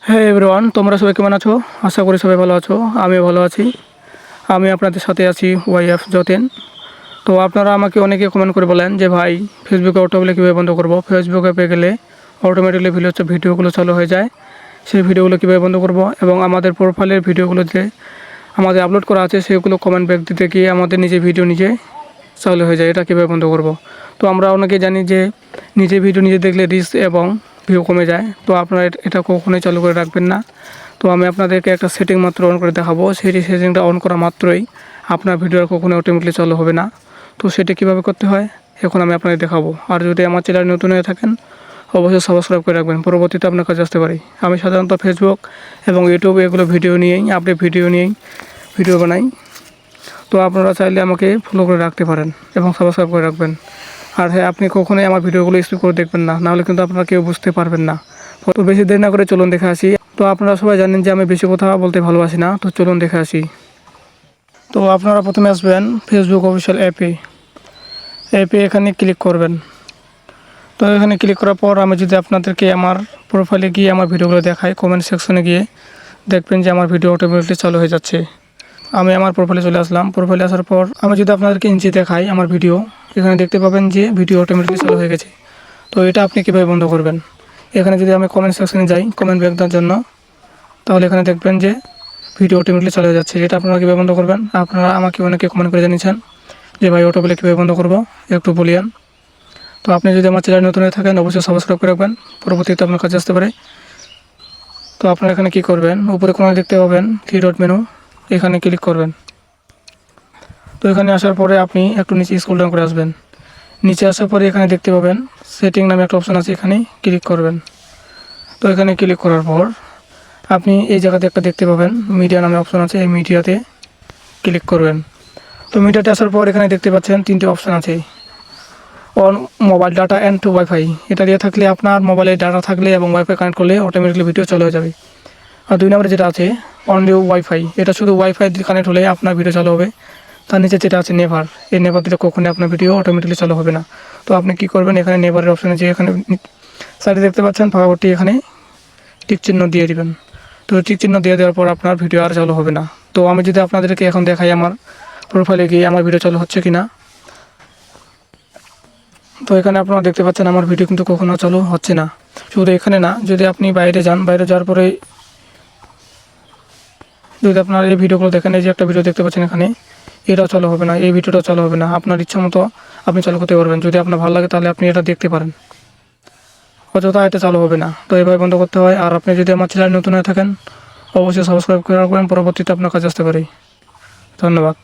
হ্যাঁ এভরিওয়ান, তোমরা সবাই কেমন আছো? আশা করি সবাই ভালো আছো। আমিও ভালো আছি। আমি আপনাদের সাথে আছি ওয়াইএফ যতীন। তো আপনারা আমাকে অনেকে কমেন্ট করে বলেন যে ভাই, ফেসবুকে অটোপ্লে কীভাবে বন্ধ করব? ফেসবুকে পেয়ে গেলে অটোমেটিকলি ভিডিওগুলো চালু হয়ে যায়। সেই ভিডিওগুলো কীভাবে বন্ধ করব? এবং আমাদের প্রোফাইলের ভিডিওগুলো যে আমাদের আপলোড করা আছে সেগুলো কমেন্ট ব্যাক দিতে গিয়ে আমাদের নিজে ভিডিও নিজে চালু হয়ে যায়। এটা কীভাবে বন্ধ করব? তো আমরা অনেকে জানি যে নিজে ভিডিও নিজে দেখলে রিস্ক এবং ভিউ কমে যায়। তো আপনারা এটা কখনোই চালু করে রাখবেন না। তো আমি আপনাদেরকে একটা সেটিং মাত্র অন করে দেখাবো। সেই সেটিংটা অন করা মাত্রই আপনার ভিডিও আর কখনোই অটোমেটিকলি চালু হবে না। তো সেটা কীভাবে করতে হয় এখন আমি আপনাদের দেখাবো। আর যদি আমার চ্যানেল নতুন হয়ে থাকেন অবশ্যই সাবস্ক্রাইব করে রাখবেন, পরবর্তীতে আপনার কাছে আসতে পারি। আমি সাধারণত ফেসবুক এবং ইউটিউব এগুলো ভিডিও নিয়েই ভিডিও বানাই। তো আপনারা চাইলে আমাকে ফলো করে রাখতে পারেন এবং সাবস্ক্রাইব করে রাখবেন। আর হ্যাঁ, আপনি কখনোই আমার ভিডিওগুলো স্কিপ করে দেখবেন না, নাহলে কিন্তু আপনারা কেউ বুঝতে পারবেন না। তো বেশি দেরি না করে চলুন দেখে আসি। তো আপনারা সবাই জানেন যে আমি বেশি কথা বলতে ভালোবাসি না, তো চলুন দেখে আসি। তো আপনারা প্রথমে আসবেন ফেসবুক অফিসিয়াল অ্যাপে এখানে ক্লিক করবেন। তো এখানে ক্লিক করার পর আমি যদি আপনাদেরকে আমার প্রোফাইলে গিয়ে আমার ভিডিওগুলো দেখাই, কমেন্ট সেকশনে গিয়ে দেখবেন যে আমার ভিডিও অটোমেটিকলি চালু হয়ে যাচ্ছে। আমি আমার প্রোফাইলে চলে আসলাম। প্রোফাইলে আসার পর আমি যদি আপনাদেরকে ইঞ্চি দেখাই আমার ভিডিও, এখানে দেখতে পাবেন যে ভিডিও অটোমেটিকলি চালু হয়ে গেছে। তো এটা আপনি কীভাবে বন্ধ করবেন? এখানে যদি আমি কমেন্ট সেকশনে যাই কমেন্ট ব্যাক দেওয়ার জন্য, তাহলে এখানে দেখবেন যে ভিডিও অটোমেটিকলি চালু হয়ে যাচ্ছে। এটা আপনারা কীভাবে বন্ধ করবেন? আপনারা আমাকে অনেকে কমেন্ট করে জানিয়েছেন যে ভাই অটোপ্লে কীভাবে বন্ধ করব, একটু বলিয়েন। তো আপনি যদি আমার চ্যানেল নতুন হয়ে থাকেন অবশ্যই সাবস্ক্রাইব করে রাখবেন, পরবর্তীতে আপনার কাছে আসতে পারে। তো আপনারা এখানে কী করবেন, উপরে কোণায় দেখতে পাবেন 3 ডট মেনু, এখানে ক্লিক করবেন। তো এখানে আসার পরে আপনি একটু নিচে স্ক্রল ডাউন করে আসবেন। নিচে আসার পরে এখানে দেখতে পাবেন সেটিং নামে একটা অপশান আছে, এখানে ক্লিক করবেন। তো এখানে ক্লিক করার পর আপনি এই জায়গাতে একটা দেখতে পাবেন মিডিয়া নামে অপশান আছে, এই মিডিয়াতে ক্লিক করবেন। তো মিডিয়াতে আসার পর এখানে দেখতে পাচ্ছেন 3টে অপশান আছে, on mobile data and to wifi. এটা দিয়ে থাকলে আপনার মোবাইলে ডাটা থাকলে এবং ওয়াইফাই কানেক্ট করলে অটোমেটিকলি ভিডিও চালু হয়ে যাবে। আর 2 নম্বরে যেটা আছে অনলি ওয়াইফাই, এটা শুধু ওয়াইফাই দিয়ে কানেক্ট হলে আপনার ভিডিও চালু হবে। তার নিচে যেটা আছে নেভার, এই নেভার দিলে কখনোই আপনার ভিডিও অটোমেটিকলি চালু হবে না। তো আপনি কী করবেন, এখানে নেভারের অপশানে যে এখানে সাইডে দেখতে পাচ্ছেন ফাঁকাটি, এখানে টিক চিহ্ন দিয়ে দিবেন। তো টিক চিহ্ন দিয়ে দেওয়ার পর আপনার ভিডিও আর চালু হবে না। তো আমি যদি আপনাদেরকে এখন দেখাই আমার প্রোফাইলে গিয়ে আমার ভিডিও চালু হচ্ছে কি না, তো এখানে আপনারা দেখতে পাচ্ছেন আমার ভিডিও কিন্তু কখনো চালু হচ্ছে না। শুধু এখানে না, যদি আপনি বাইরে যান, বাইরে যাওয়ার পরে যদি আপনার এই ভিডিওগুলো দেখেন, এই যে একটা ভিডিও দেখতে পাচ্ছেন এখানে, এটাও চালু হবে না, এই ভিডিওটাও চালু হবে না। আপনার ইচ্ছা মতো আপনি চালু করতে পারবেন। যদি আপনার ভালো লাগে তাহলে আপনি এটা দেখতে পারেন, অযথা এটা চালু হবে না। তো এভাবে বন্ধ করতে হয়। আর আপনি যদি আমার চ্যানেল নতুন হয়ে থাকেন অবশ্যই সাবস্ক্রাইব করে রাখবেন, পরবর্তীতে আপনার কাছে আসতে পারি। ধন্যবাদ।